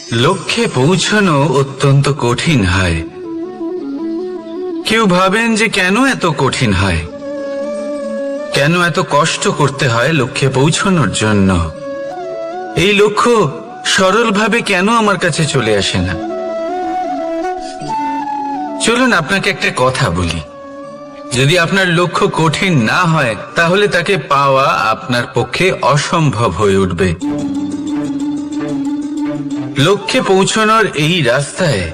লক্ষ্যে পৌঁছানো অত্যন্ত কঠিন হয়। কেউ ভাবেন যে কেন এত কঠিন হয়, কেন এত কষ্ট করতে হয় লক্ষ্যে পৌঁছানোর জন্য। এই লক্ষ্য সরলভাবে কেন আমার কাছে চলে আসে না। চলুন আপনাকে একটা কথা বলি, যদি আপনার লক্ষ্য কঠিন না হয় তাহলে তাকে পাওয়া আপনার পক্ষে অসম্ভব হয়ে উঠবে। লক্ষ্যে পৌঁছানোর এই রাস্তায়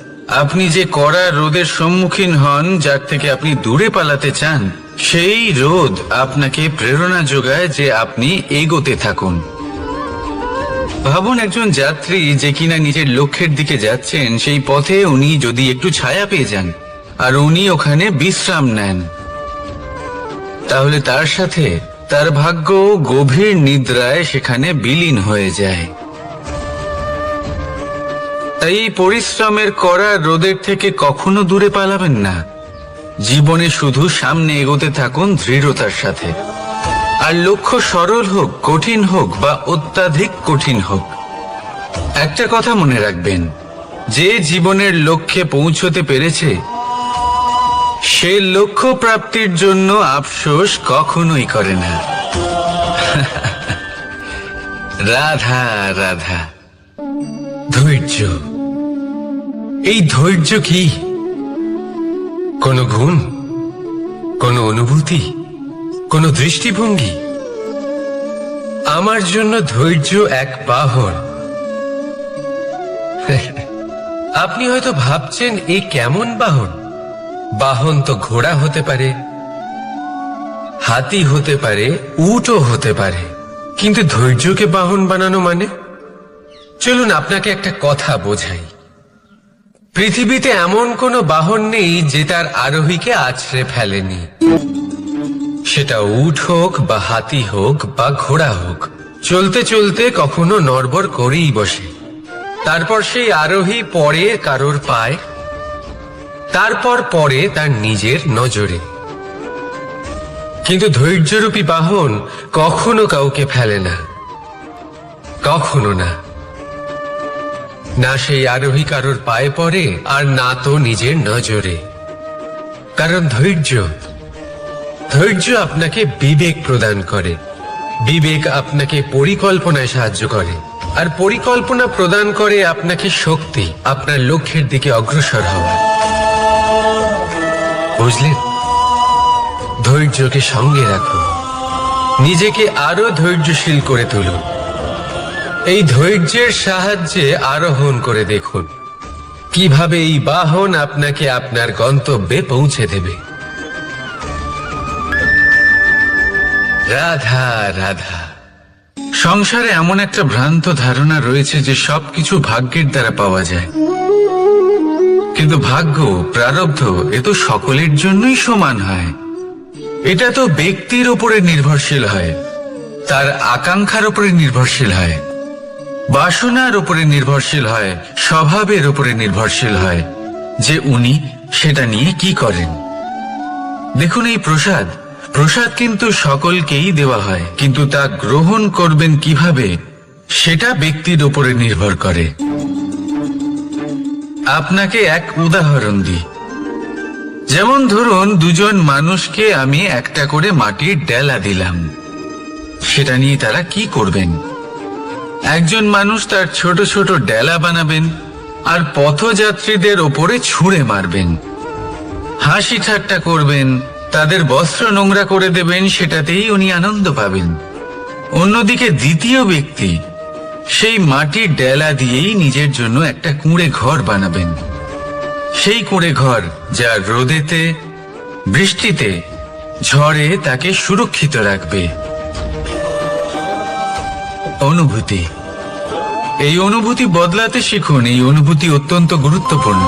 আপনি যে কড়া রোদের সম্মুখীন হন, যার থেকে আপনি দূরে পালাতে চান, সেই রোদ আপনাকে প্রেরণা যোগায় যে আপনি এগোতে থাকুন। ভাবুন একজন যাত্রী যে কিনা নিজের লক্ষ্যের দিকে যাচ্ছেন, সেই পথে উনি যদি একটু ছায়া পেয়ে যান আর উনি ওখানে বিশ্রাম নেন, তাহলে তার সাথে তার ভাগ্য গভীর নিদ্রায় সেখানে বিলীন হয়ে যায়। তাই এই পরিশ্রমের করা রোদের থেকে কখনো দূরে পালাবেন না। জীবনে শুধু সামনে এগোতে থাকুন দৃঢ়তার সাথে। আর লক্ষ্য সরল হোক, কঠিন হোক বা অত্যাধিক কঠিন হোক, একটা কথা মনে রাখবেন, যে জীবনের লক্ষ্যে পৌঁছতে পেরেছে সে লক্ষ্য প্রাপ্তির জন্য আফসোস কখনোই করে না। রাধা রাধা। ধৈর্য, এই ধৈর্য কি কোনো গুণ, কোনো অনুভূতি, কোনো দৃষ্টিভঙ্গি? আমার জন্য ধৈর্য এক বাহন। আপনি হয়তো ভাবছেন এ কেমন বাহন? বাহন তো ঘোড়া হতে পারে, হাতি হতে পারে, উটও হতে পারে, কিন্তু ধৈর্যকে বাহন বানানো মানে? চলুন আপনাকে একটা কথা বোঝাই। পৃথিবীতে এমন কোনো বাহন নেই যে তার আরোহীকে আছড়ে ফেলেনি। সেটা উট হোক বা হাতি হোক বা ঘোড়া হোক, চলতে চলতে কখনো নড়বড় করেই বসে। তারপর সেই আরোহী পড়ে কারোর পায়, তারপর পড়ে তার নিজের নজরে। কিন্তু ধৈর্যরূপী বাহন কখনো কাউকে ফেলে না, কখনো না। না সেই আরোহী কারোর পায়ে পড়ে আর না তো নিজের নজরে। কারণ ধৈর্য আপনাকে বিবেক প্রদান করে, বিবেক আপনাকে পরিকল্পনায় সাহায্য করে, আর পরিকল্পনা প্রদান করে আপনাকে শক্তি আপনার লক্ষ্যের দিকে অগ্রসর হওয়ার। বুঝলেন? ধৈর্যকে সঙ্গে রাখুন, নিজেকে আরো ধৈর্যশীল করে তুলুন। এই ধৈর্যের সাহায্যে আরোহণ করে দেখুন কিভাবে এই বাহন আপনাকে আপনার গন্তব্যে পৌঁছে দেবে। রাধা রাধা। সংসারে এমন একটা ভ্রান্ত ধারণা রয়েছে যে সবকিছু ভাগ্যের দ্বারা পাওয়া যায়, কিন্তু ভাগ্য, প্রারব্ধ এ তো সকলের জন্যই সমান হয়। এটা তো ব্যক্তির উপরে নির্ভরশীল হয়, তার আকাঙ্ক্ষার উপরে নির্ভরশীল হয়, বাসনার উপরে নির্ভরশীল হয়, স্বভাবের উপরে নির্ভরশীল হয় যে উনি সেটা নিয়ে কি করেন। দেখুন, এই প্রসাদ কিন্তু সকলকেই দেওয়া হয়, কিন্তু তা গ্রহণ করবেন কিভাবে সেটা ব্যক্তির উপরে নির্ভর করে। আপনাকে এক উদাহরণ দিই। যেমন ধরুন, দুজন মানুষকে আমি একটা করে মাটির ডেলা দিলাম, সেটা নিয়ে তারা কি করবেন? একজন মানুষ তার ছোট ছোট ডেলা বানাবেন আর পথযাত্রীদের ওপরে ছুঁড়ে মারবেন, হাসি ঠাট্টা করবেন, তাদের বস্ত্র নোংরা করে দেবেন, সেটাতেই উনি আনন্দ পাবেন। অন্যদিকে দ্বিতীয় ব্যক্তি সেই মাটির ডেলা দিয়েই নিজের জন্য একটা কুঁড়ে ঘর বানাবেন। সেই কুঁড়ে ঘর যা রোদেতে, বৃষ্টিতে, ঝড়ে তাকে সুরক্ষিত রাখবে। অনুভূতি, এই অনুভূতি বদলাতে শিখুন। এই অনুভূতি অত্যন্ত গুরুত্বপূর্ণ।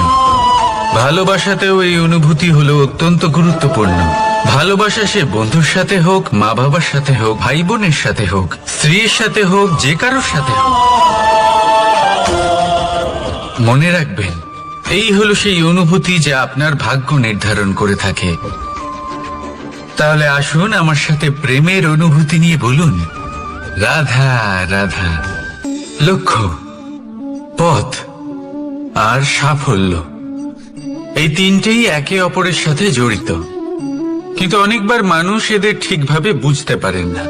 ভালোবাসাতেও এই অনুভূতি হলো অত্যন্ত গুরুত্বপূর্ণ। ভালোবাসা সে বন্ধুর সাথে হোক, মা বাবার সাথে হোক, ভাই বোনের সাথে হোক, স্ত্রীর সাথে হোক, যে কারোর সাথে হোক। মনে রাখবেন, এই হলো সেই অনুভূতি যা আপনার ভাগ্য নির্ধারণ করে থাকে। তাহলে আসুন আমার সাথে প্রেমের অনুভূতি নিয়ে বলুন, রাধা রাধা। লক্ষ্য, পথ, আর সাফল্য, এই তিনটেই একে অপরের সাথে জড়িত। কিন্তু অনেকবার মানুষ এদের ঠিকভাবে বুঝতে পারেন না।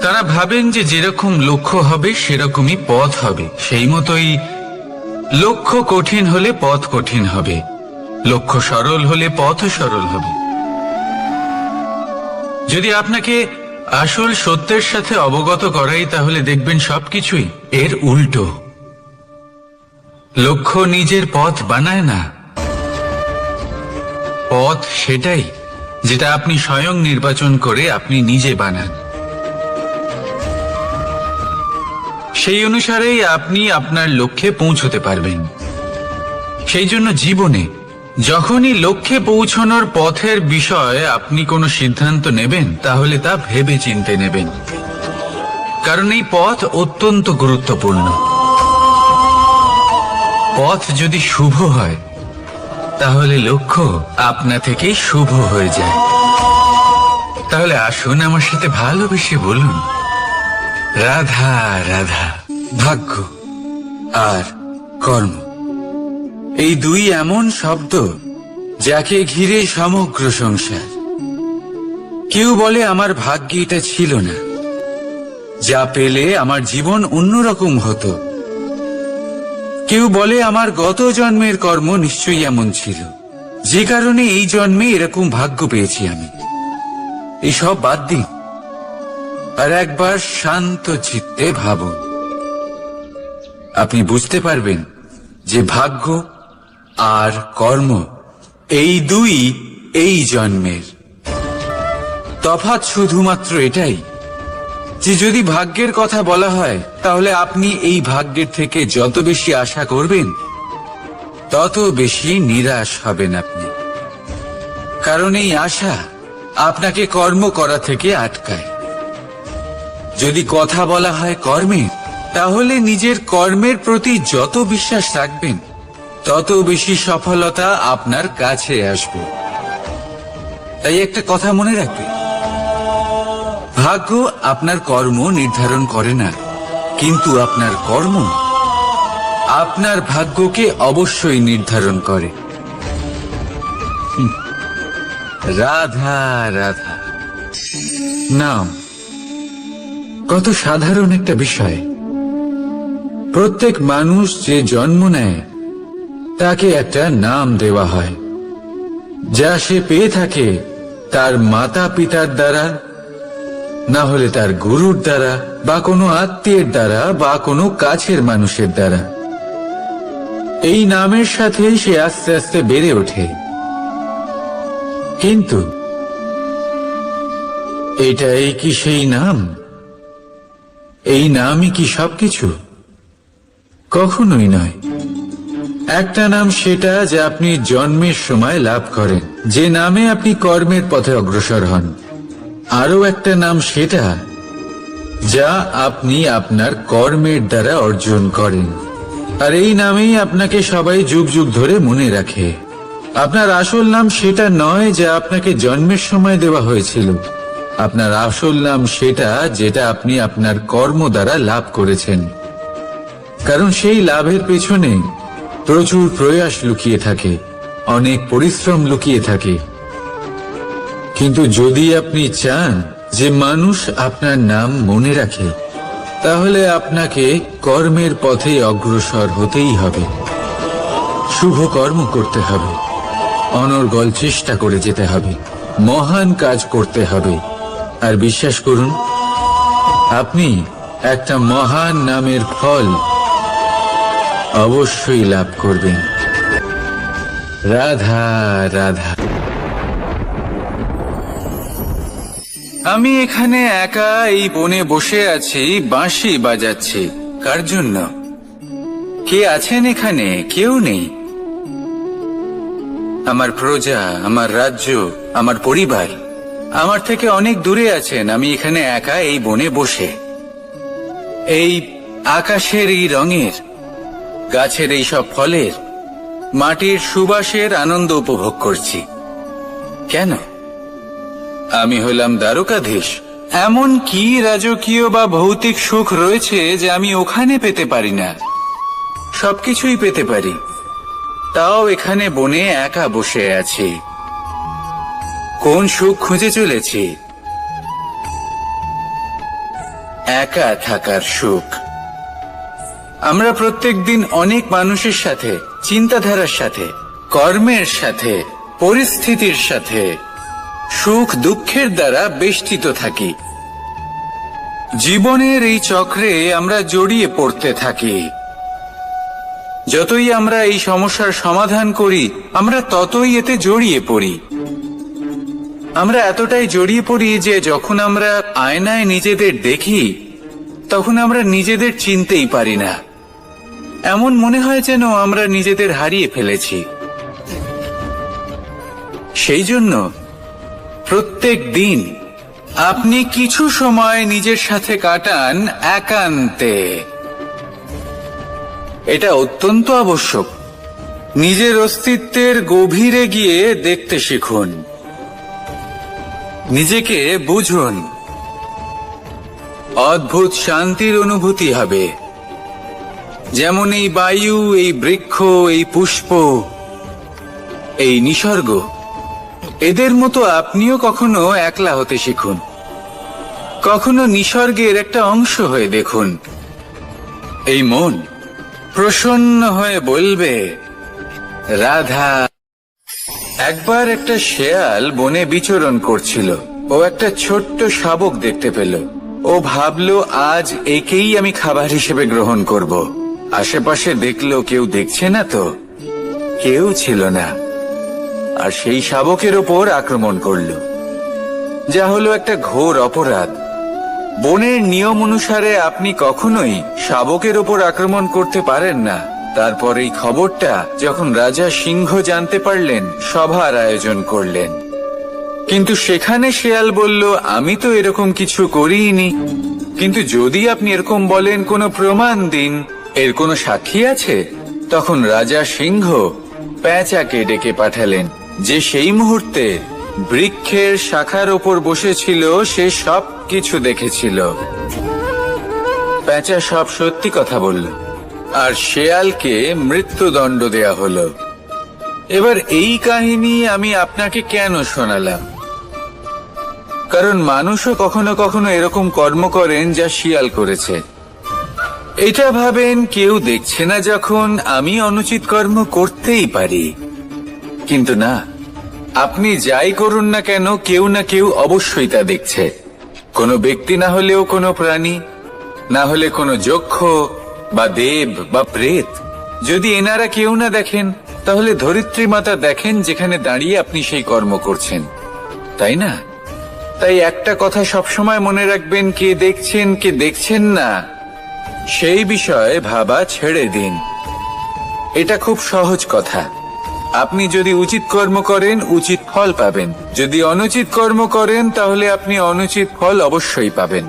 তারা ভাবেন যে যেরকম লক্ষ্য হবে সেরকমই পথ হবে, সেই মতোই লক্ষ্য কঠিন হলে পথ কঠিন হবে, লক্ষ্য সরল হলে পথ সরল হবে। যদি আপনাকে আসল সত্যের সাথে অবগত করাই, তাহলে দেখবেন সবকিছুই এর উল্টো। লক্ষ্য নিজের পথ বানায় না, পথ সেটাই যেটা আপনি স্বয়ং নির্বাচন করে আপনি নিজে বানান। সেই অনুসারেই আপনি আপনার লক্ষ্যে পৌঁছতে পারবেন। সেই জন্য জীবনে যখনই লক্ষ্যে পৌঁছানোর পথের বিষয়ে আপনি কোনো সিদ্ধান্ত নেবেন, তাহলে তা ভেবে চিন্তে নেবেন, কারণ এই পথ অত্যন্ত গুরুত্বপূর্ণ। পথ যদি শুভ হয়, তাহলে লক্ষ্য আপনা থেকেই শুভ হয়ে যায়। তাহলে আসুন আমার সাথে ভালোবেসে বলুন, রাধা রাধা। ভাগ্য আর কর্ম, এই দুই এমন শব্দ যাকে ঘিরে সমগ্র সংসার। কেউ বলে আমার ভাগ্যে এটা ছিল না, যা পেলে আমার জীবন অন্যরকম হতো। কেউ বলে আমার গত জন্মের কর্ম নিশ্চয়ই এমন ছিল, যে কারণে এই জন্মে এরকম ভাগ্য পেয়েছি আমি। এসব বাদ দিন আর একবার শান্ত চিত্তে ভাবুন। আপনি বুঝতে পারবেন যে ভাগ্য আর কর্ম এই দুই এই জন্মের। তফাৎ শুধুমাত্র এটাই যে যদি ভাগ্যের কথা বলা হয়, তাহলে আপনি এই ভাগ্যের থেকে যত বেশি আশা করবেন, তত বেশি নিরাশ হবেন আপনি। কারণ এই আশা আপনাকে কর্ম করা থেকে আটকায়। যদি কথা বলা হয় কর্মের, তাহলে নিজের কর্মের প্রতি যত বিশ্বাস রাখবেন, তত বেশি সফলতা আপনার কাছে আসবে। তাই একটা কথা মনে রাখবেন, ভাগ্য আপনার কর্ম নির্ধারণ করে না, কিন্তু আপনার কর্ম আপনার ভাগ্যকে অবশ্যই নির্ধারণ করে। রাধা রাধা নাম কত সাধারণ একটা বিষয়। প্রত্যেক মানুষ যে জন্ম নেয়, তাকে একটা নাম দেওয়া হয়, যা সে পেয়ে থাকে তার মাতা পিতার দ্বারা, না হলে তার গুরুর দ্বারা, বা কোনো আত্মীয়ের দ্বারা, বা কোনো কাছের মানুষের দ্বারা। এই নামের সাথে সে আস্তে আস্তে বেড়ে ওঠে। কিন্তু এটাই কি সেই নাম? এই নামই কি সবকিছু? কখনোই নয়। একটা নাম সেটা যা আপনি জন্মের সময় লাভ করেন, যে নামে আপনি কর্মের পথে অগ্রসর হন। আরো একটা নাম সেটা যা আপনি আপনার কর্মের দ্বারা অর্জন করেন। আর এই নামেই আপনাকে সবাই যুগ যুগ ধরে মনে রাখে। আপনার আসল নাম সেটা নয় যা আপনাকে জন্মের সময় দেওয়া হয়েছিল। আপনার আসল নাম সেটা যেটা আপনি আপনার কর্ম দ্বারা লাভ করেছেন। কারণ সেই লাভের পেছনে প্রচুর প্রয়াস লুকিয়ে থাকে, অনেক পরিশ্রম লুকিয়ে থাকে। কিন্তু যদি আপনি চান যে মানুষ আপনার নাম মনে রাখে, তাহলে আপনাকে কর্মের পথে অগ্রসর হতেই হবে। শুভ কর্ম করতে হবে, অনর্গল চেষ্টা করে যেতে হবে, মহান কাজ করতে হবে। আর বিশ্বাস করুন, আপনি একটা মহান নামের ফল অবশ্যই লাভ করবেন। রাধা রাধা। আমি এখানে একা এই বনে বসে আছি, বাঁশি বাজাচ্ছি। কার জন্য? কে আছেন এখানে? কেউ নেই। আমার প্রজা, আমার রাজ্য, আমার পরিবার আমার থেকে অনেক দূরে আছেন। আমি এখানে একা এই বনে বসে এই আকাশের এই রঙের, গাছের এই সব ফলের, মাটির সুবাসের আনন্দ উপভোগ করছি। কেন? আমি হলাম দ্বারকাধীশ। এমন কি রাজকীয় বা ভৌতিক সুখ রয়েছে যে আমি ওখানে পেতে পারি না? সবকিছুই পেতে পারি, তাও এখানে বনে একা বসে আছি। কোন সুখ খুঁজে চলেছি? একা থাকার সুখ। আমরা প্রত্যেকদিন অনেক মানুষের সাথে, চিন্তাধারার সাথে, কর্মের সাথে, পরিস্থিতির সাথে, সুখ দুঃখের দ্বারা বেষ্টিত থাকি। জীবনের এই চক্রে আমরা জড়িয়ে পড়তে থাকি। যতই আমরা এই সমস্যার সমাধান করি, আমরা ততই এতে জড়িয়ে পড়ি। আমরা এতটাই জড়িয়ে পড়ি যে যখন আমরা আয়নায় নিজেদের দেখি, তখন আমরা নিজেদের চিনতেই পারি না। এমন মনে হয় যেন আমরা নিজেদের হারিয়ে ফেলেছি। সেই জন্য প্রত্যেক দিন আপনি কিছু সময় নিজের সাথে কাটান একান্তে। এটা অত্যন্ত আবশ্যক। নিজের অস্তিত্বের গভীরে গিয়ে দেখতে শিখুন, নিজেকে বুঝুন। অদ্ভুত শান্তির অনুভূতি হবে। যেমন এই বায়ু, এই বৃক্ষ, এই পুষ্প, এই নিসর্গ, এদের মতো আপনিও কখনো একলা হতে শিখুন। কখনো নিসর্গের একটা অংশ হয়ে দেখুন। এই মন প্রসন্ন হয়ে বলবে, রাধা। একবার একটা শেয়াল বনে বিচরণ করছিল। ও একটা ছোট্ট শাবক দেখতে পেল। ও ভাবল, আজ একেই আমি খাবার হিসেবে গ্রহণ করব। আশেপাশে দেখলো কেউ দেখছে না তো, কেউ ছিল না। আর সেই শাবকের ওপর আক্রমণ করল, যা হলো একটা ঘোর অপরাধ। বনের নিয়ম অনুসারে আপনি কখনোই শাবকের ওপর আক্রমণ করতে পারেন না। তারপর এই খবরটা যখন রাজা সিংহ জানতে পারলেন, সভার আয়োজন করলেন। কিন্তু সেখানে শেয়াল বলল, আমি তো এরকম কিছু করিনি। কিন্তু যদি আপনি এরকম বলেন, কোনো প্রমাণ দিন, এর কোনো সাক্ষী আছে? তখন রাজা সিংহ পেঁচাকে ডেকে পাঠালেন, যে সেই মুহূর্তে বৃক্ষের শাখার ওপর বসেছিল। সে সব কিছু দেখেছিল। পেঁচা সব সত্যি কথা বলল, আর শেয়ালকে মৃত্যুদণ্ড দেয়া হলো। এবার এই কাহিনী আমি আপনাকে কেন শোনালাম? কারণ মানুষও কখনো কখনো এরকম কর্ম করেন যা শিয়াল করেছে। এটা ভাবেন, কেউ দেখছে না যখন, আমি অনুচিত কর্ম করতেই পারি। কিন্তু না, আপনি যাই করুন না কেন, কেউ না কেউ অবশ্যই তা দেখছে। কোনো ব্যক্তি না হলেও কোনো প্রাণী, না হলে কোনো যক্ষ বা দেব বা প্রেত। যদি এনারা কেউ না দেখেন, তাহলে ধরিত্রী মাতা দেখেন, যেখানে দাঁড়িয়ে আপনি সেই কর্ম করছেন, তাই না? তাই একটা কথা সবসময় মনে রাখবেন, কে দেখছেন কে দেখছেন না, সেই বিষয়ে ভাবা ছেড়ে দিন। এটা খুব সহজ কথা। আপনি যদি উচিত কর্ম করেন, উচিত ফল পাবেন। যদি অনুচিত কর্ম করেন, তাহলে আপনি অনুচিত ফল অবশ্যই পাবেন।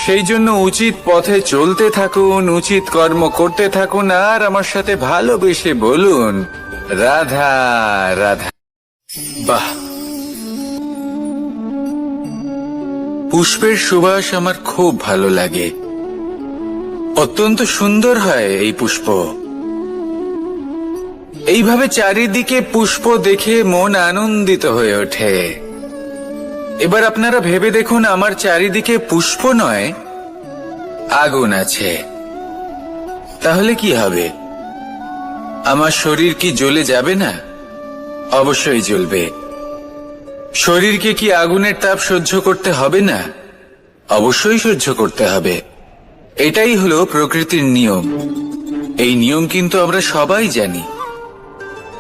সেই জন্য উচিত পথে চলতে থাকুন, উচিত কর্ম করতে থাকুন, আর আমার সাথে ভালোবেসে বলুন, রাধা রাধা। বাহ! পুষ্পের সুবাস আমার খুব ভালো লাগে। অত্যন্ত সুন্দর হয় এই পুষ্প। এইভাবে চারিদিকে পুষ্প দেখে মন আনন্দিত হয়ে ওঠে। এবার আপনারা ভেবে দেখুন, আমার চারিদিকে পুষ্প নয়, আগুন আছে। তাহলে কি হবে? আমার শরীর কি জ্বলে যাবে না? অবশ্যই জ্বলবে। শরীরকে কি আগুনের তাপ সহ্য করতে হবে না? অবশ্যই সহ্য করতে হবে। এটাই হলো প্রকৃতির নিয়ম। এই নিয়ম কিন্তু আমরা সবাই জানি,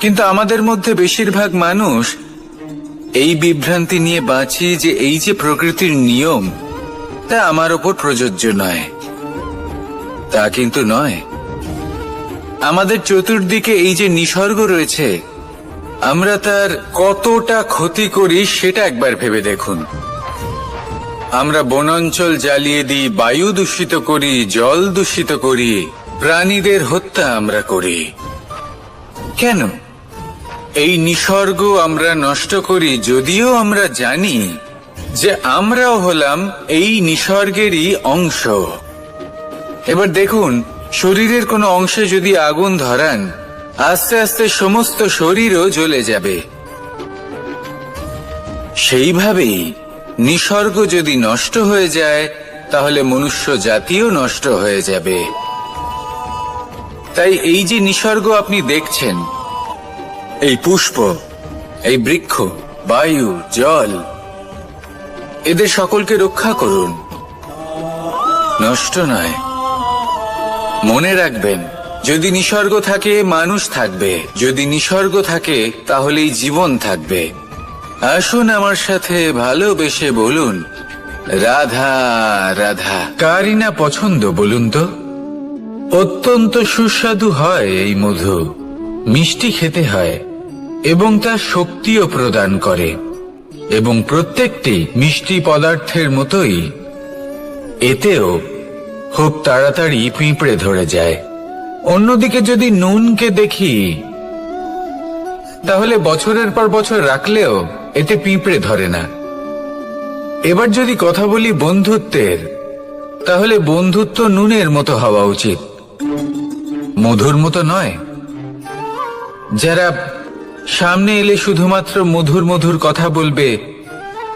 কিন্তু আমাদের মধ্যে বেশিরভাগ মানুষ এই বিভ্রান্তি নিয়ে বাঁচি যে এই যে প্রকৃতির নিয়ম, তা আমার ওপর প্রযোজ্য নয়। তা কিন্তু নয়। আমাদের চতুর্দিকে এই যে নিসর্গ রয়েছে, আমরা তার কতটা ক্ষতি করি সেটা একবার ভেবে দেখুন। আমরা বনাঞ্চল জ্বালিয়ে দিই, বায়ু দূষিত করি, জল দূষিত করি, প্রাণীদের হত্যা আমরা করি। কেন? এই নিসর্গ আমরা নষ্ট করি, যদিও আমরা জানি যে আমরাও হলাম এই নিসর্গেরই অংশ। এবার দেখুন, শরীরের কোনো অংশে যদি আগুন ধরান, আস্তে আস্তে সমস্ত শরীরও জ্বলে যাবে। সেইভাবেই নিসর্গ যদি নষ্ট হয়ে যায়, তাহলে মনুষ্য জাতিও নষ্ট হয়ে যাবে। তাই এই যে নিসর্গ আপনি দেখছেন, এই পুষ্প, এই বৃক্ষ, বায়ু, জল, এদের সকলকে রক্ষা করুন, নষ্ট নয়। মনে রাখবেন, যদি নিসর্গ থাকে মানুষ থাকবে, যদি নিসর্গ থাকে তাহলেই জীবন থাকবে। আসুন আমার সাথে ভালোবেসে বলুন, রাধা রাধা। কারই না পছন্দ বলুন তো? অত্যন্ত সুস্বাদু হয় এই মধু, মিষ্টি খেতে হয় এবং তা শক্তিও প্রদান করে। এবং প্রত্যেকটি মিষ্টি পদার্থের মতোই এতেও খুব তাড়াতাড়ি পিঁপড়ে ধরে যায়। অন্যদিকে যদি নুনকে দেখি, তাহলে বছরের পর বছর রাখলেও এতে পিঁপড়ে ধরে না। এবার যদি কথা বলি বন্ধুত্বের, তাহলে বন্ধুত্ব নুনের মতো হওয়া উচিত, মধুর মতো নয়। যারা সামনে এলে শুধুমাত্র মধুর মধুর কথা বলবে,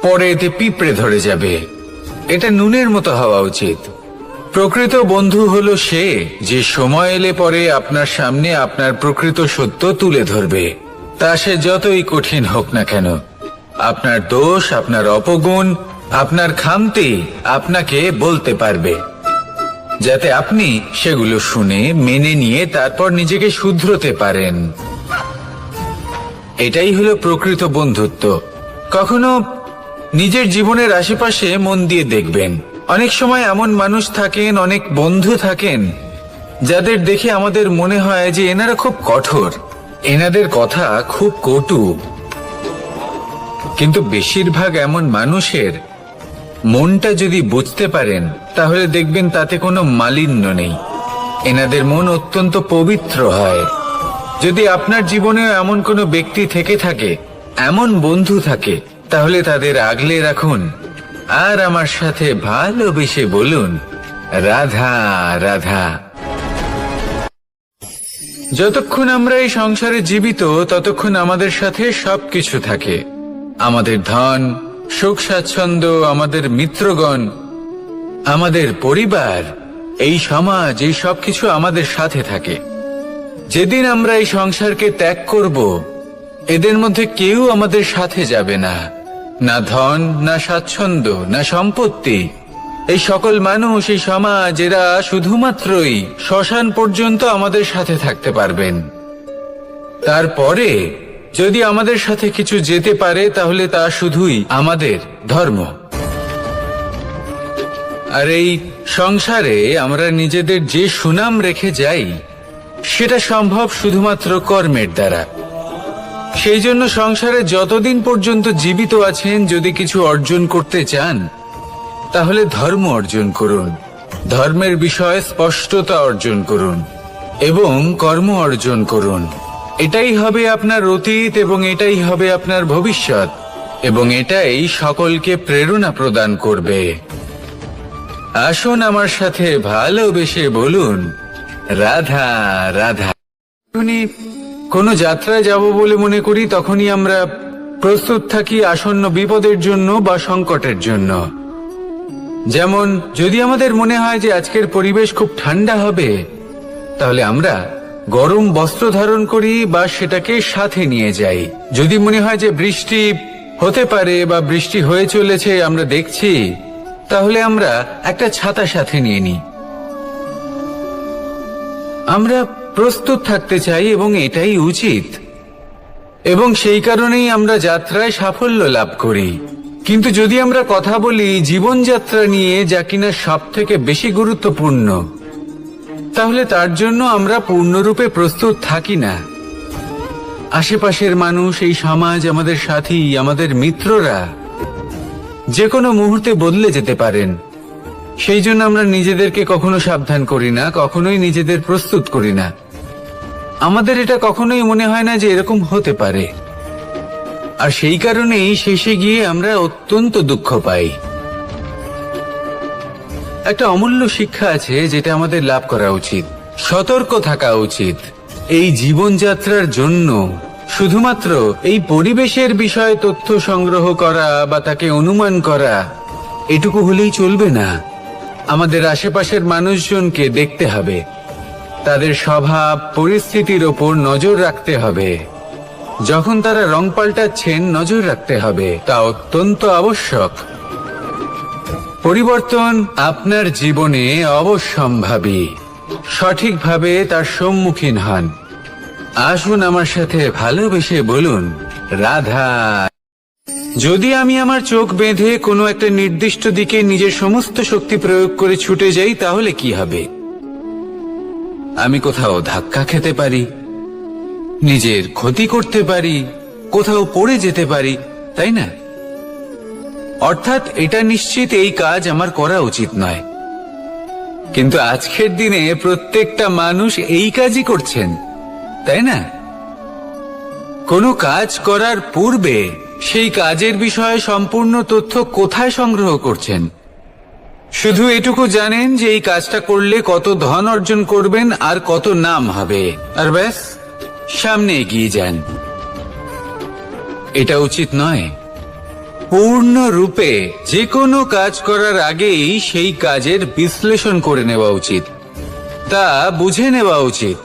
পরে এতে পিঁপড়ে ধরে যাবে, এটা নুনের মতো হওয়া উচিত। প্রকৃত বন্ধু হলো সে, যে সময় এলে পরে আপনার সামনে আপনার প্রকৃত সত্য তুলে ধরবে, তা সে যতই কঠিন হোক না কেন। আপনার দোষ, আপনার অপগুণ, আপনার খামতি আপনাকে বলতে পারবে, যাতে আপনি সেগুলো শুনে মেনে নিয়ে তারপর নিজেকে শুধরোতে পারেন। এটাই হলো প্রকৃত বন্ধুত্ব। কখনো নিজের জীবনের আশেপাশে মন দিয়ে দেখবেন, অনেক সময় এমন মানুষ থাকেন, অনেক বন্ধু থাকেন, যাদের দেখে আমাদের মনে হয় যে এনারা খুব কঠোর, এনাদের কথা খুব কটু। কিন্তু বেশিরভাগ এমন মানুষের মনটা যদি বুঝতে পারেন, তাহলে দেখবেন তাতে কোনো মালিন্য নেই, এনাদের মন অত্যন্ত পবিত্র হয়। যদি আপনার জীবনেও এমন কোনো ব্যক্তি থেকে থাকে, এমন বন্ধু থাকে, তাহলে তাদের আগলে রাখুন আর আমার সাথে ভালোবেসে বলুন, রাধা রাধা। যতক্ষণ আমরা এই সংসারে জীবিত, ততক্ষণ আমাদের সাথে সবকিছু থাকে, আমাদের ধন, সুখ স্বাচ্ছন্দ্য, আমাদের মিত্রগণ, আমাদের পরিবার, এই সমাজ, এই সবকিছু আমাদের সাথে থাকে। যেদিন আমরা এই সংসারকে ত্যাগ করব, এদের মধ্যে কেউ আমাদের সাথে যাবে না, না ধন, না স্বাচ্ছন্দ্য, না সম্পত্তি। এই সকল মানুষ, এই সমাজ, এরা শুধুমাত্রই শ্মশান পর্যন্ত আমাদের সাথে থাকতে পারবেন। তারপরে যদি আমাদের সাথে কিছু যেতে পারে, তাহলে তা শুধুই আমাদের ধর্ম। আর এই সংসারে আমরা নিজেদের যে সুনাম রেখে যাই, সেটা সম্ভব শুধুমাত্র কর্মের দ্বারা। সেই জন্য সংসারে যতদিন পর্যন্ত জীবিত আছেন, যদি কিছু অর্জন করতে চান, তাহলে ধর্ম অর্জন করুন, ধর্মের বিষয়ে স্পষ্টতা অর্জন করুন এবং কর্ম অর্জন করুন। এটাই হবে আপনার অতীত এবং এটাই হবে আপনার ভবিষ্যৎ, এবং এটাই সকলকে প্রেরণা প্রদান করবে। আসুন আমার সাথে ভালোবেসে বলুন, রাধা রাধা। কোনো যাত্রায় যাব বলে মনে করি, তখনই আমরা প্রস্তুত থাকি আসন্ন বিপদের জন্য বা সংকটের জন্য। যেমন যদি আমাদের মনে হয় যে আজকের পরিবেশ খুব ঠান্ডা হবে, তাহলে আমরা গরম বস্ত্র ধারণ করি বা সেটাকে সাথে নিয়ে যাই। যদি মনে হয় যে বৃষ্টি হতে পারে বা বৃষ্টি হয়ে চলেছে, আমরা দেখছি, তাহলে আমরা একটা ছাতা সাথে নিয়ে নিই। আমরা প্রস্তুত থাকতে চাই এবং এটাই উচিত, এবং সেই কারণেই আমরা যাত্রায় সাফল্য লাভ করি। কিন্তু যদি আমরা কথা বলি জীবনযাত্রা নিয়ে, যা কিনা সব থেকে বেশি গুরুত্বপূর্ণ, তাহলে তার জন্য আমরা পূর্ণরূপে প্রস্তুত থাকি না। আশেপাশের মানুষ, এই সমাজ, আমাদের সাথী, আমাদের মিত্ররা যে কোনো মুহূর্তে বদলে যেতে পারেন। সেই জন্য আমরা নিজেদেরকে কখনো সাবধান করি না, কখনোই নিজেদের প্রস্তুত করি না। আমাদের এটা কখনোই মনে হয় না যে এরকম হতে পারে, আর সেই কারণেই শেষে গিয়ে আমরা অত্যন্ত দুঃখ পাই। একটা অমূল্য শিক্ষা আছে যেটা আমাদের লাভ করা উচিত। সতর্ক থাকা উচিত। এই জীবনযাত্রার জন্য শুধুমাত্র এই পরিবেশের বিষয়ে তথ্য সংগ্রহ করা বা তাকে অনুমান করা এটুকু হলেই চলবে না। আমাদের আশেপাশের মানুষজনকে দেখতে হবে, তাদের স্বভাব পরিস্থিতির ওপর নজর রাখতে হবে। যখন তারা রং পাল্টাচ্ছেন নজর রাখতে হবে, তা অত্যন্ত আবশ্যক। পরিবর্তন আপনার জীবনে অবশ্যম্ভাবী। সঠিকভাবে তার সম্মুখীন হন। আসুন আমার সাথে ভালোবেসে বলুন, রাধা। যদি আমি আমার চোখ বেঁধে কোনো একটা নির্দিষ্ট দিকে নিজের সমস্ত শক্তি প্রয়োগ করে ছুটে যাই, তাহলে কি হবে? আমি কোথাও ধাক্কা খেতে পারি, নিজের ক্ষতি করতে পারি, কোথাও পড়ে যেতে পারি, তাই না? অর্থাৎ এটা নিশ্চিত এই কাজ আমার করা উচিত নয়। কিন্তু আজকের দিনে প্রত্যেকটা মানুষ এই কাজই করছেন, তাই না? কোনো কাজ করার পূর্বে সেই কাজের বিষয়ে সম্পূর্ণ তথ্য কোথায় সংগ্রহ করছেন? শুধু এটুকু জানেন যে এই কাজটা করলে কত ধন অর্জন করবেন আর কত নাম হবে, আর ব্যাস সামনে এগিয়ে যান। এটা উচিত নয়। পূর্ণরূপে যে কোনো কাজ করার আগেই সেই কাজের বিশ্লেষণ করে নেওয়া উচিত, তা বুঝে নেওয়া উচিত,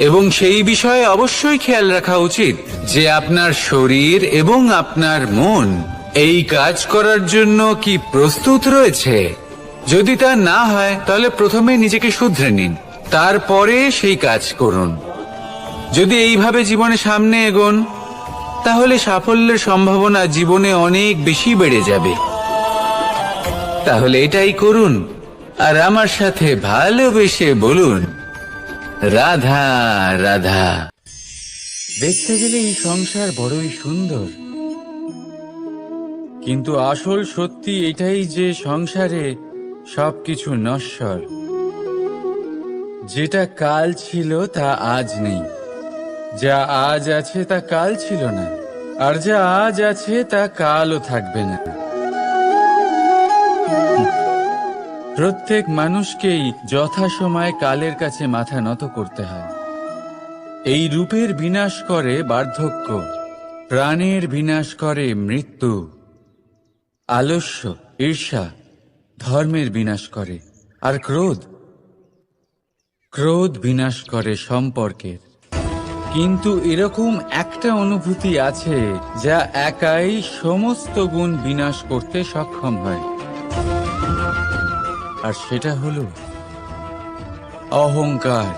এবং সেই বিষয়ে অবশ্যই খেয়াল রাখা উচিত যে আপনার শরীর এবং আপনার মন এই কাজ করার জন্য কি প্রস্তুত রয়েছে। যদি তা না হয় তাহলে প্রথমে নিজেকে শুধরে নিন, তারপরে সেই কাজ করুন। যদি এইভাবে জীবনে সামনে এগোন তাহলে সাফল্যের সম্ভাবনা জীবনে অনেক বেশি বেড়ে যাবে। তাহলে এটাই করুন আর আমার সাথে ভালোবেসে বলুন, রাধা রাধা। দেখতে গেলে এই সংসার বড়ই সুন্দর, কিন্তু আসল সত্যি এটাই যে সংসারে সবকিছু নশ্বর। যেটা কাল ছিল তা আজ নেই, যা আজ আছে তা কাল ছিল না, আর যা আজ আছে তা কালও থাকবে না। প্রত্যেক মানুষকেই যথাসময়ে কালের কাছে মাথা নত করতে হয়। এই রূপের বিনাশ করে বার্ধক্য, প্রাণের বিনাশ করে মৃত্যু, আলস্য, ঈর্ষা ধর্মের বিনাশ করে, আর ক্রোধ বিনাশ করে সম্পর্কের। কিন্তু এরকম একটা অনুভূতি আছে যা একাই সমস্ত গুণ বিনাশ করতে সক্ষম হয়, আর সেটা হলো অহংকার।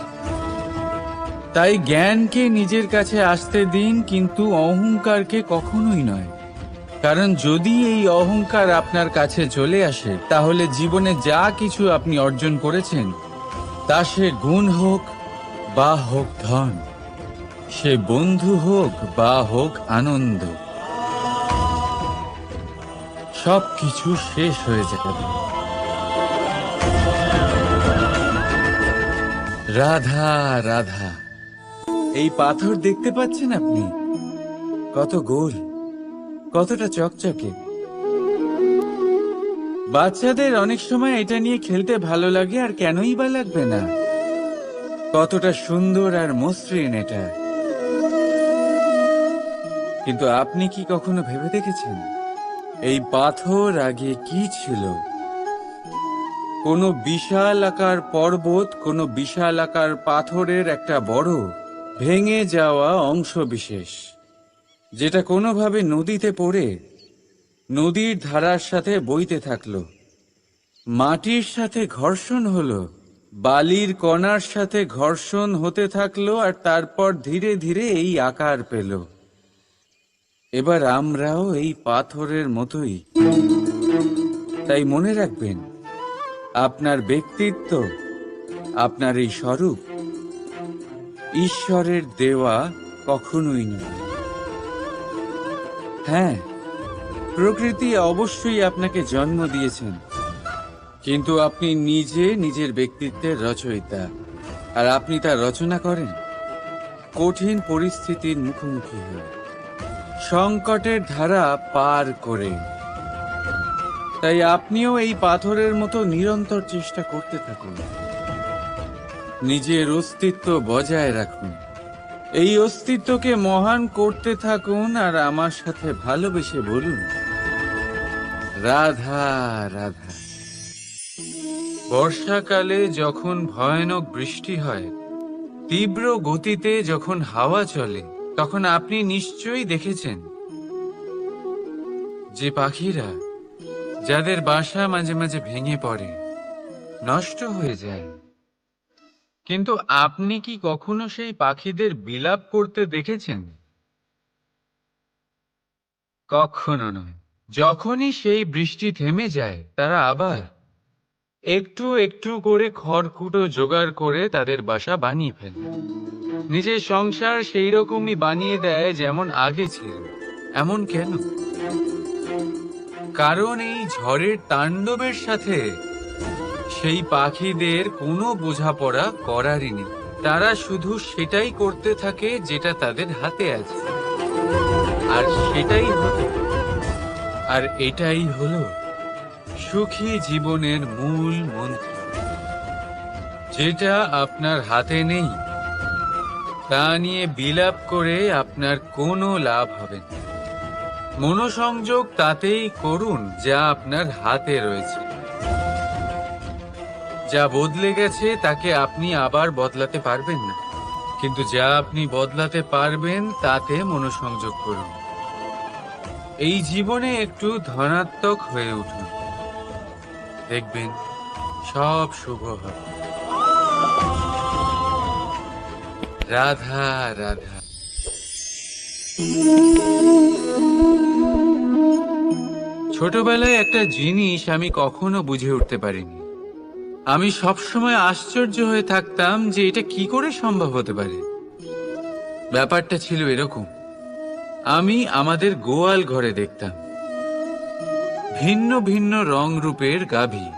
তাই জ্ঞানকে নিজের কাছে আসতে দিন, কিন্তু অহংকারকে কখনোই নয়। কারণ যদি এই অহংকার আপনার কাছে চলে আসে তাহলে জীবনে যা কিছু আপনি অর্জন করেছেন, তা সে গুণ হোক বা হোক ধন, সে বন্ধু হোক বা হোক আনন্দ, সবকিছু শেষ হয়ে যাবে। রাধা রাধা। এই পাথর দেখতে পাচ্ছেন আপনি? কত গোল, কতটা চকচকে। বাচ্চাদের অনেক সময় এটা নিয়ে খেলতে ভালো লাগে, আর কেনই বা লাগবে না? কতটা সুন্দর আর মসৃণ এটা। কিন্তু আপনি কি কখনো ভেবে দেখেছেন এই পাথর আগে কি ছিল? কোনো বিশাল আকার পর্বত, কোনো বিশাল আকার পাথরের একটা বড় ভেঙে যাওয়া অংশ বিশেষ, যেটা কোনোভাবে নদীতে পড়ে নদীর ধারার সাথে বইতে থাকলো, মাটির সাথে ঘর্ষণ হলো, বালির কণার সাথে ঘর্ষণ হতে থাকলো, আর তারপর ধীরে ধীরে এই আকার পেল। এবার আমরাও এই পাথরের মতোই। তাই মনে রাখবেন, আপনার ব্যক্তিত্ব, আপনার এই স্বরূপ ঈশ্বরের দেওয়া কখনোই নয়। হ্যাঁ, প্রকৃতি অবশ্যই আপনাকে জন্ম দিয়েছেন, কিন্তু আপনি নিজে নিজের ব্যক্তিত্বের রচয়িতা, আর আপনি তা রচনা করেন কঠিন পরিস্থিতির মুখোমুখি হয়ে, সংকটের ধারা পার করে। তাই আপনিও এই পাথরের মতো নিরন্তর চেষ্টা করতে থাকুন। নিজের অস্তিত্ব বজায় রাখুন, এই অস্তিত্বকে মহান করতে থাকুন, আর আমার সাথে ভালোবেসে বলুন, রাধা রাধা। বর্ষাকালে যখন ভয়ানক বৃষ্টি হয়, তীব্র গতিতে যখন হাওয়া চলে, তখন আপনি নিশ্চয়ই দেখেছেন যে পাখিরা, যাদের বাসা মাঝে মাঝে ভেঙে পড়ে, নষ্ট হয়ে যায়। কিন্তু আপনি কি কখনো সেই পাখিদের বিলাপ করতে দেখেছেন? কখনো নয়। যখনই সেই বৃষ্টি থেমে যায়, তারা আবার একটু একটু করে খড়কুটো জোগাড় করে তাদের বাসা বানিয়ে ফেলে। নিজের সংসার সেই রকমই বানিয়ে দেয় যেমন আগে ছিল। এমন কেন? কারণ এই ঝড়ের তাণ্ডবের সাথে সেই পাখিদের কোনো বোঝাপড়া করারই নেই। তারা শুধু সেটাই করতে থাকে যেটা তাদের হাতে আছে, আর সেটাই হলো, আর এটাই হলো সুখী জীবনের মূল মন্ত্র। যেটা আপনার হাতে নেই, তা নিয়ে বিলাপ করে আপনার কোনো লাভ হবে না। মনোসংযোগ তাতেই করুন যা আপনার হাতে রয়েছে। যা বদলে গেছে তাকে আপনি আবার বদলাতে পারবেন না, কিন্তু যা আপনি বদলাতে পারবেন তাতে মনোসংযোগ করুন। এই জীবনে একটু ধনাত্মক হয়ে উঠুন, দেখবেন সব শুভ হবে। রাধা রাধা। ছোটবেলায় একটা জিনিস আমি কখনো বুঝে উঠতে পারিনি। আমি সবসময় আশ্চর্য হয়ে থাকতাম যে এটা কি করে সম্ভব হতে পারে। ব্যাপারটা ছিল এরকম, আমি আমাদের গোয়াল ঘরে দেখতাম ভিন্ন ভিন্ন রং রূপের গাভী।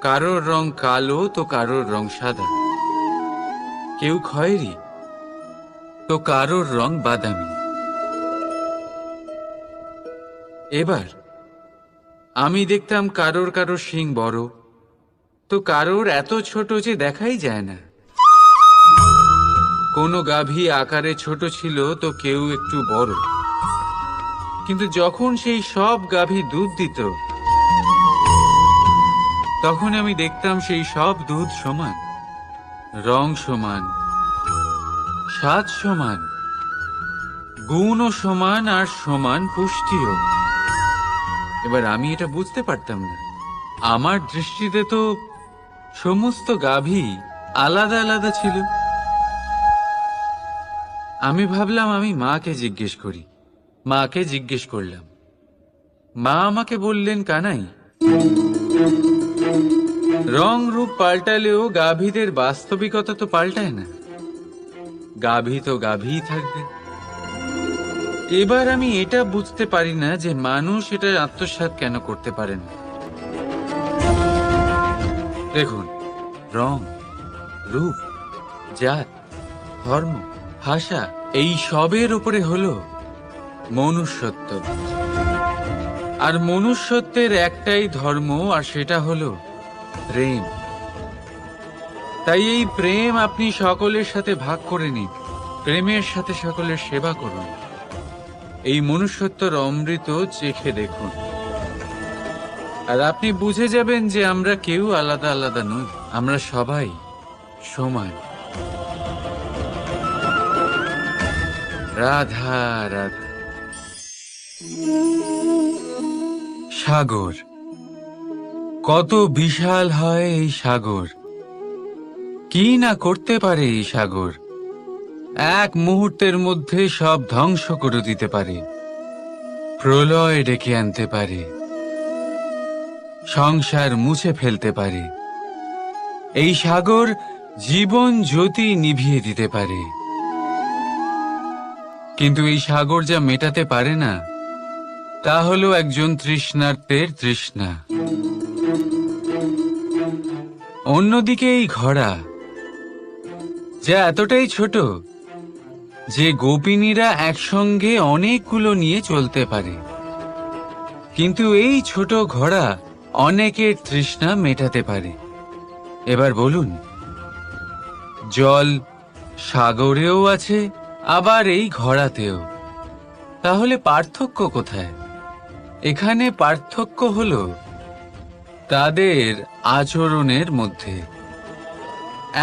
কারোর রং কালো তো কারোর রং সাদা, কেউ খয়েরি তো কারোর রং বাদামি। এবার আমি দেখতাম কারোর কারোর শিং বড় তো কারোর এত ছোট যে দেখাই যায় না। কোনো গাভী আকারে ছোট ছিল তো কেউ একটু বড়। কিন্তু যখন সেই সব গাভী দুধ দিত, তখন আমি দেখতাম সেই সব দুধ সমান, রং সমান, স্বাদ সমান, গুণও সমান, আর সমান পুষ্টিও। এবার আমি এটা বুঝতে পারতাম না। আমার দৃষ্টিতে তো সমস্ত গাভী আলাদা আলাদা ছিল। আমি ভাবলাম আমি মাকে জিজ্ঞেস করি। মাকে জিজ্ঞেস করলাম। মা আমাকে বললেন, কানাই, রং রূপ পাল্টালেও গাভীদের বাস্তবিকতা তো পাল্টায় না। গাভী তো গাভীই থাকবে। এবার আমি এটা বুঝতে পারি না যে মানুষ এটা আত্মসাৎ কেন করতে পারে না। দেখুন, রং, রূপ, জাত, ধর্ম, ভাষা, এই সবের উপরে হলো মনুষ্যত্ব। আর মনুষ্যত্বের একটাই ধর্ম, আর সেটা হলো প্রেম। তাই এই প্রেম আপনি সকলের সাথে ভাগ করে নিন। প্রেমের সাথে সকলের সেবা করুন। এই মনুষ্যত্বর অমৃত চেখে দেখুন, আর আপনি বুঝে যাবেন যে আমরা কেউ আলাদা আলাদা নই, আমরা সবাই সমান। রাধা রাধা। সাগর, কত বিশাল হয় এই সাগর! কি না করতে পারে এই সাগর! এক মুহূর্তের মধ্যে সব ধ্বংস করে দিতে পারে, প্রলয় ডেকে আনতে পারে, সংসার মুছে ফেলতে পারে। এই সাগর জীবন জ্যোতি নিভিয়ে দিতে পারে। কিন্তু এই সাগর যা মেটাতে পারে না, তা হলো একজন তৃষ্ণার্তের তৃষ্ণা। অন্যদিকে এই ঘোড়া, যা এতটাই ছোট যে গোপিনীরা একসঙ্গে অনেকগুলো নিয়ে চলতে পারে, কিন্তু এই ছোট ঘোড়া অনেকের তৃষ্ণা মেটাতে পারে। এবার বলুন, জল সাগরেও আছে, আবার এই ঘড়াতেও। তাহলে পার্থক্য কোথায়? এখানে পার্থক্য হলো তাদের আচরণের মধ্যে।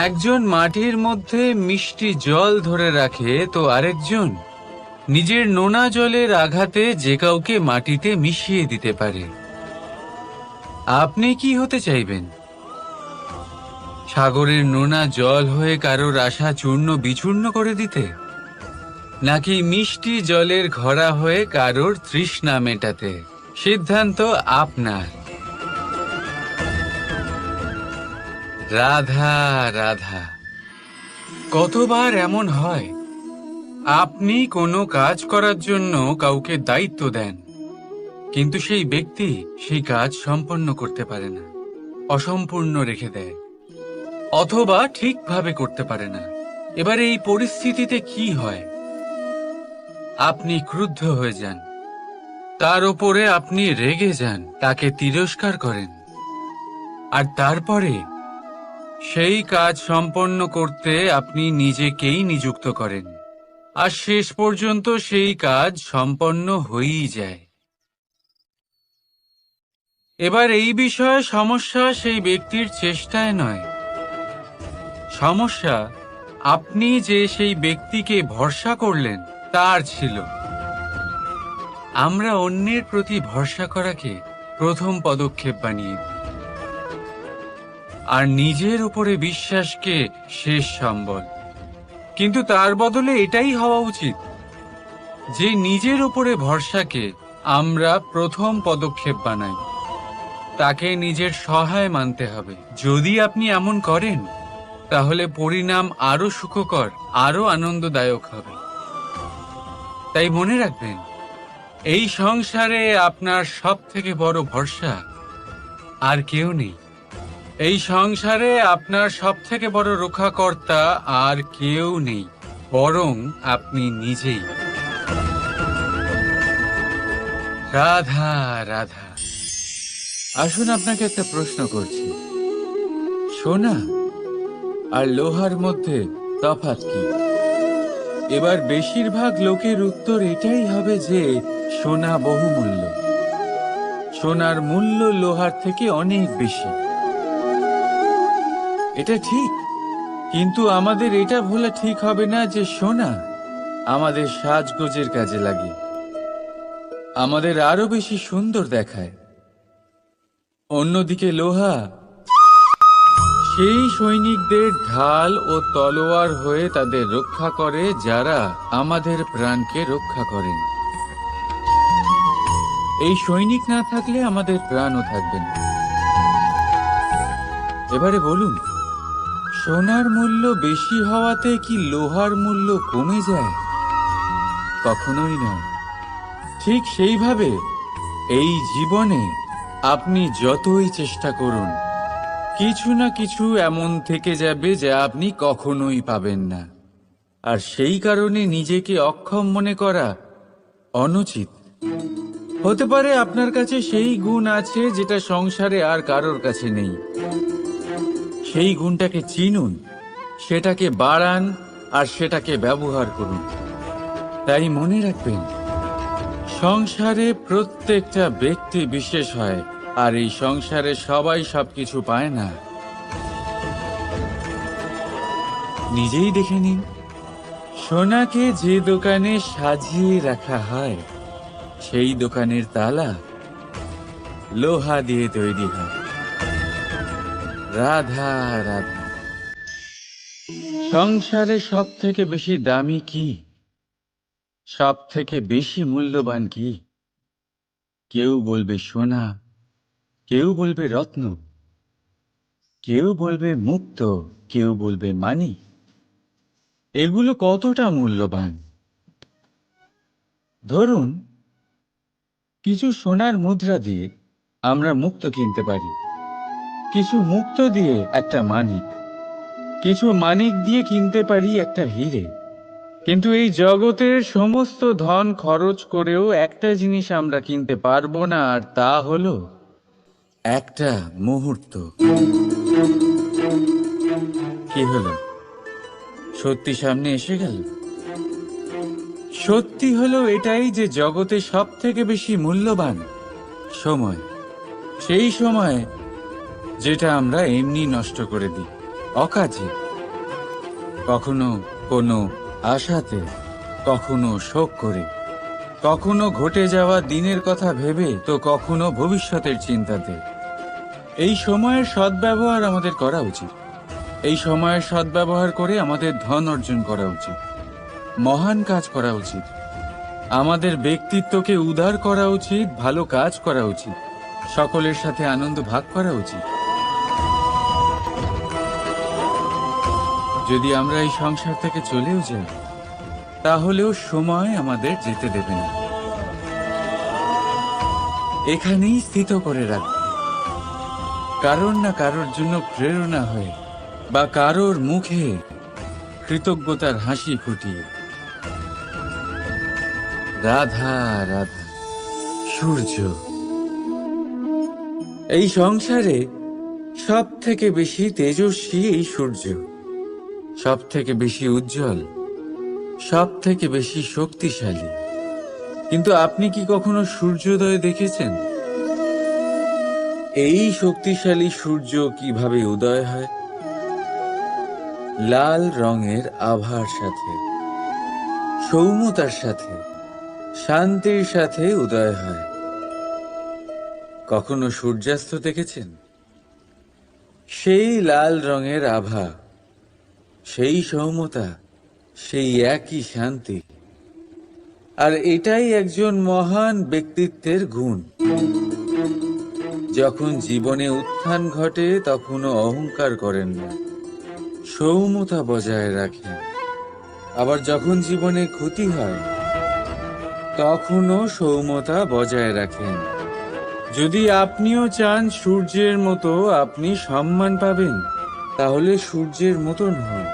একজন মাটির মধ্যে মিষ্টি জল ধরে রাখে, তো আরেকজন নিজের নোনা জলের আঘাতে যে কাউকে মাটিতে মিশিয়ে দিতে পারে। আপনি কি হতে চাইবেন? সাগরের নোনা জল হয়ে কারোর আশা চূর্ণ বিচূর্ণ করে দিতে, নাকি মিষ্টি জলের ঘড়া হয়ে কারোর তৃষ্ণা মেটাতে? সিদ্ধান্ত আপনার। রাধা রাধা। কতবার এমন হয়, আপনি কোনো কাজ করার জন্য কাউকে দায়িত্ব দেন, কিন্তু সেই ব্যক্তি সেই কাজ সম্পন্ন করতে পারে না, অসম্পূর্ণ রেখে দেয়, অথবা ঠিকভাবে করতে পারে না। এবার এই পরিস্থিতিতে কি হয়? আপনি ক্রুদ্ধ হয়ে যান, তার উপরে আপনি রেগে যান, তাকে তিরস্কার করেন, আর তারপরে সেই কাজ সম্পন্ন করতে আপনি নিজেকেই নিযুক্ত করেন, আর শেষ পর্যন্ত সেই কাজ সম্পন্ন হয়েই যায়। এবার এই বিষয়ে সমস্যা সেই ব্যক্তির চেষ্টায় নয়, সমস্যা আপনি যে সেই ব্যক্তিকে ভরসা করলেন তার ছিল। আমরা অন্যের প্রতি ভরসা করাকে প্রথম পদক্ষেপ বানিয়ে দিই, আর নিজের উপরে বিশ্বাসকে শেষ সম্বল। কিন্তু তার বদলে এটাই হওয়া উচিত যে নিজের উপরে ভরসাকে আমরা প্রথম পদক্ষেপ বানাই, তাকে নিজের সহায় মানতে হবে। যদি আপনি এমন করেন, তাহলে পরিণাম আরো সুখকর, আরো আনন্দদায়ক হবে। তাই মনে রাখবেন, এই সংসারে আপনার সব থেকে বড় ভরসা আর কেউ নেই। এই সংসারে আপনার সব থেকে বড় রক্ষাকর্তা আর কেউ নেই, বরং আপনি নিজেই। রাধা রাধা। আসুন আপনাকে একটা প্রশ্ন করছি, সোনা আর লোহার মধ্যে তফাৎ কি? এবার বেশিরভাগ লোকের উত্তর এটাই হবে যে সোনা বহুমূল্য, সোনার মূল্য লোহার থেকে অনেক বেশি। এটা ঠিক, কিন্তু আমাদের এটা ভোলা ঠিক হবে না যে সোনা আমাদের সাজগোজের কাজে লাগে, আমাদের আরো বেশি সুন্দর দেখায়। অন্যদিকে লোহা সেই সৈনিকদের ঢাল ও তলোয়ার হয়ে তাদের রক্ষা করে, যারা আমাদের প্রাণকে রক্ষা করেন। এই সৈনিক না থাকলে আমাদের প্রাণও থাকবে না। এবারে বলুন, সোনার মূল্য বেশি হওয়াতে কি লোহার মূল্য কমে যায়? কখনোই নয়। ঠিক সেইভাবে এই জীবনে আপনি যতই চেষ্টা করুন, কিছু না কিছু এমন থেকে যাবে যা আপনি কখনোই পাবেন না, আর সেই কারণে নিজেকে অক্ষম মনে করা অনুচিত। হতে পারে আপনার কাছে সেই গুণ আছে যেটা সংসারে আর কারোর কাছে নেই। সেই গুণটাকে চিনুন, সেটাকে বাড়ান, আর সেটাকে ব্যবহার করুন। তাই মনে রাখবেন, সংসারে প্রত্যেকটা ব্যক্তি বিশেষ হয়, আর এই সংসারে সবাই সবকিছু পায় না। নিজেই দেখে নিন, সোনাকে যে দোকানে সাজিয়ে রাখা হয়, সেই দোকানের তালা লোহা দিয়ে তৈরি হয়। রাধা রাধা। সংসারে সব থেকে বেশি দামি কি, সব থেকে বেশি মূল্যবান কি? কেউ বলবে সোনা, কেউ বলবে রত্ন, কেউ বলবে মুক্ত, কেউ বলবে মানি। এগুলো কতটা মূল্যবান? ধরুন, কিছু সোনার মুদ্রা দিয়ে আমরা মুক্ত কিনতে পারি, কিছু মুক্ত দিয়ে একটা মানিক, কিছু মানিক দিয়ে কিনতে পারি একটা হিরে। কিন্তু এই জগতের সমস্ত ধন খরচ করেও একটা জিনিস আমরা কিনতে পারবো না, আর তা হলো একটা মুহূর্ত। কি হলো? সত্যি সামনে এসে গেল। সত্যি হলো এটাই যে জগতে সব থেকে বেশি মূল্যবান সময়, সেই সময় যেটা আমরা এমনি নষ্ট করে দিই অকাজে, কখনো কোনো আশাতে, কখনো শোক করে, কখনো ঘটে যাওয়া দিনের কথা ভেবে, তো কখনো ভবিষ্যতের চিন্তাতে। এই সময়ের সদ্ব্যবহার আমাদের করা উচিত। এই সময়ের সদ্ব্যবহার করে আমাদের ধন অর্জন করা উচিত, মহান কাজ করা উচিত, আমাদের ব্যক্তিত্বকে উদার করা উচিত, ভালো কাজ করা উচিত, সকলের সাথে আনন্দ ভাগ করা উচিত। যদি আমরা এই সংসার থেকে চলেও যাই, তাহলেও সময় আমাদের যেতে দেবে না, এখানেই স্থিত করে রাখবে। কারোর না কারোর জন্য প্রেরণা হয়ে বা কারোর মুখে কৃতজ্ঞতার হাসি ফুটিয়ে। রাধা রাধা। সূর্য এই সংসারে সব থেকে বেশি তেজস্বী, এই সূর্য সব থেকে বেশি উজ্জ্বল, সব থেকে বেশি শক্তিশালী। কিন্তু আপনি কি কখনো সূর্যোদয় দেখেছেন? এই শক্তিশালী সূর্য কিভাবে উদয় হয়? লাল রঙের আভার সাথে, সৌম্যতার সাথে, শান্তির সাথে উদয় হয়। কখনো সূর্যাস্ত দেখেছেন? সেই লাল রঙের আভা, সেই সৌম্যতা, সেই একই শান্তি। আর এটাই একজন মহান ব্যক্তিত্বের গুণ। যখন জীবনে উত্থান ঘটে তখনও অহংকার করেন না, সৌম্যতা বজায় রাখেন। আবার যখন জীবনে ক্ষতি হয় তখনও সৌম্যতা বজায় রাখেন। যদি আপনিও চান সূর্যের মতো আপনি সম্মান পাবেন, তাহলে সূর্যের মতন হন।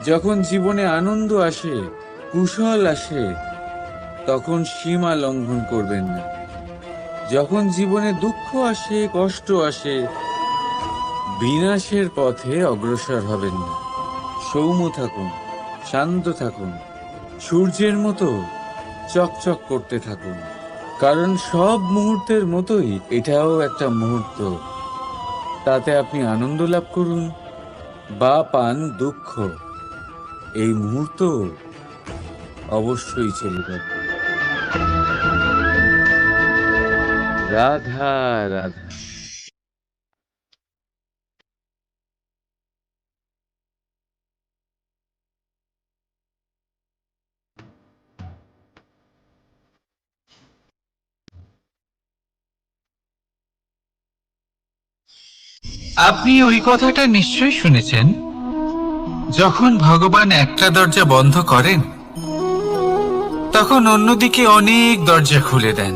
যখন জীবনে আনন্দ আসে, কুশল আসে, তখন সীমা লঙ্ঘন করবেন না। যখন জীবনে দুঃখ আসে, কষ্ট আসে, বিনাশের পথে অগ্রসর হবেন না। সৌম্য থাকুন, শান্ত থাকুন, সূর্যের মতো চকচক করতে থাকুন। কারণ সব মুহূর্তের মতোই এটাও একটা মুহূর্ত। তাতে আপনি আনন্দ লাভ করুন বা পান দুঃখ, এই মুহূর্ত অবশ্যই চলে যাবে। রাধা রাধা। আপনি ওই কথাটা নিশ্চয়ই শুনেছেন, যখন ভগবান একটা দরজা বন্ধ করেন তখন অন্যদিকে অনেক দরজা খুলে দেন।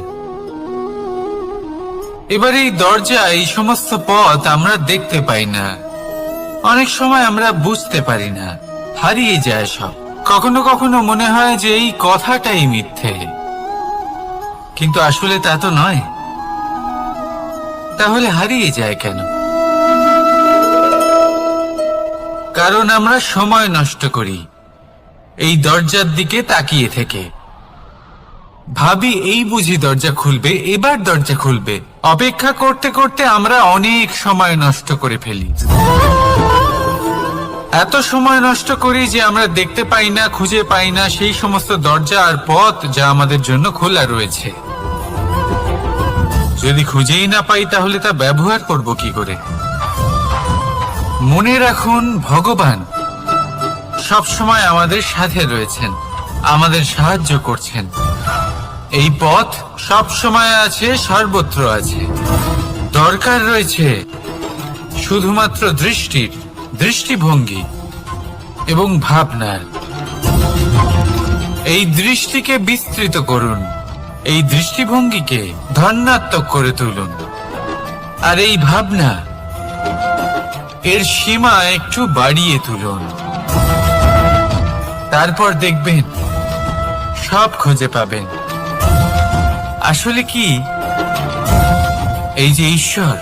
এবার এই দরজা, এই সমস্ত পথ আমরা দেখতে পাই না, অনেক সময় আমরা বুঝতে পারি না, হারিয়ে যায় সব। কখনো কখনো মনে হয় যে এই কথাটাই মিথ্যে, কিন্তু আসলে তা তো নয়। তাহলে হারিয়ে যায় কেন? কারণ আমরা সময় নষ্ট করি এই দরজার দিকে তাকিয়ে থেকে। ভাবি এই বুঝি দরজা খুলবে, এবার দরজা খুলবে। অপেক্ষা করতে করতে আমরা অনেক সময় নষ্ট করে ফেলি। এত সময় নষ্ট করি যে আমরা দেখতে পাই না, খুঁজে পাই না সেই সমস্ত দরজা আর পথ যা আমাদের জন্য খোলা রয়েছে। যদি খুঁজেই না পাই তাহলে তা ব্যবহার করব কি করে? মনে রাখুন, ভগবান সব সময় আমাদের সাথে রয়েছেন, আমাদের সাহায্য করছেন। এই পথ সব সময় আছে, সর্বত্র আছে। দরকার রয়েছে শুধুমাত্র দৃষ্টির, দৃষ্টিভঙ্গি এবং ভাবনার। এই দৃষ্টিকে বিস্তৃত করুন, এই দৃষ্টিভঙ্গিকে ধনাত্মক করে তুলুন, আর এই ভাবনা, এর সীমা একটু বাড়িয়ে তুলুন। তারপর দেখবেন সব খুঁজে পাবেন। আসলে কি, এই যে ঈশ্বর,